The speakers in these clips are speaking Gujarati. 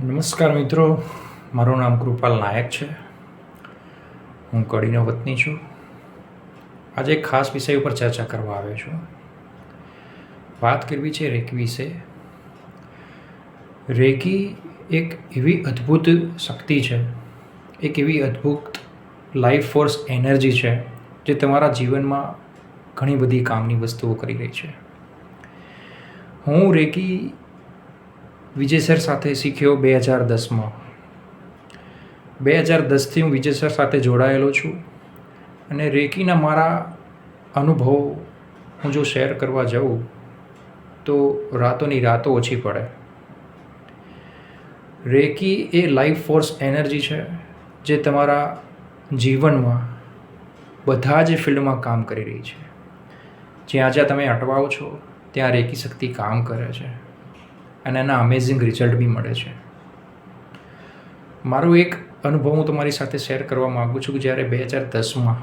નમસ્કાર મિત્રો, મારું નામ કૃપાલ નાયક છે. હું કડીનો વતની છું. આજે એક ખાસ વિષય ઉપર ચર્ચા કરવા આવ્યો છું. વાત કરવી છે રેકી વિશે. રેકી એક એવી અદ્ભુત શક્તિ છે, એક એવી અદ્ભુત લાઈફ ફોર્સ એનર્જી છે જે તમારા જીવનમાં ઘણી બધી કામની વસ્તુઓ કરી રહી છે. હું રેકી વિજય સર સાથે શીખ્યો 2010માં. 2010થી હું વિજય સર સાથે જોડાયેલો છું અને રેકીના મારા અનુભવો હું જો શેર કરવા જાઉં તો રાતોની રાતો ઓછી પડે. રેકી એ લાઈફ ફોર્સ એનર્જી છે જે તમારા જીવનમાં બધા જ ફિલ્ડમાં કામ કરી રહી છે. જ્યાં જ્યાં તમે અટવાઓ છો ત્યાં રેકી શક્તિ કામ કરે છે અને એના અમેઝિંગ રિઝલ્ટ બી મળે છે. મારો એક અનુભવ હું તમારી સાથે શેર કરવા માગું છું કે જ્યારે 2010માં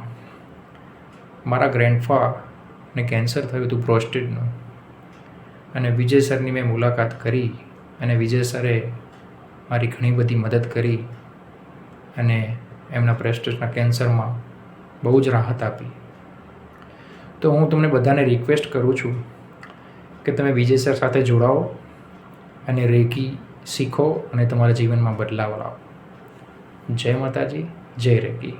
મારા ગ્રેન્ડફાને કેન્સર થયું હતું પ્રોસ્ટેટનું, અને વિજય સરની મેં મુલાકાત કરી અને વિજય સરે મારી ઘણી બધી મદદ કરી અને એમના પ્રોસ્ટેટના કેન્સરમાં બહુ જ રાહત આપી. તો હું તમને બધાને રિક્વેસ્ટ કરું છું કે તમે વિજય સર સાથે જોડાઓ અને રેકી શીખો અને તમારા જીવનમાં બદલાવ લાવો. જય માતાજી, જય રેકી.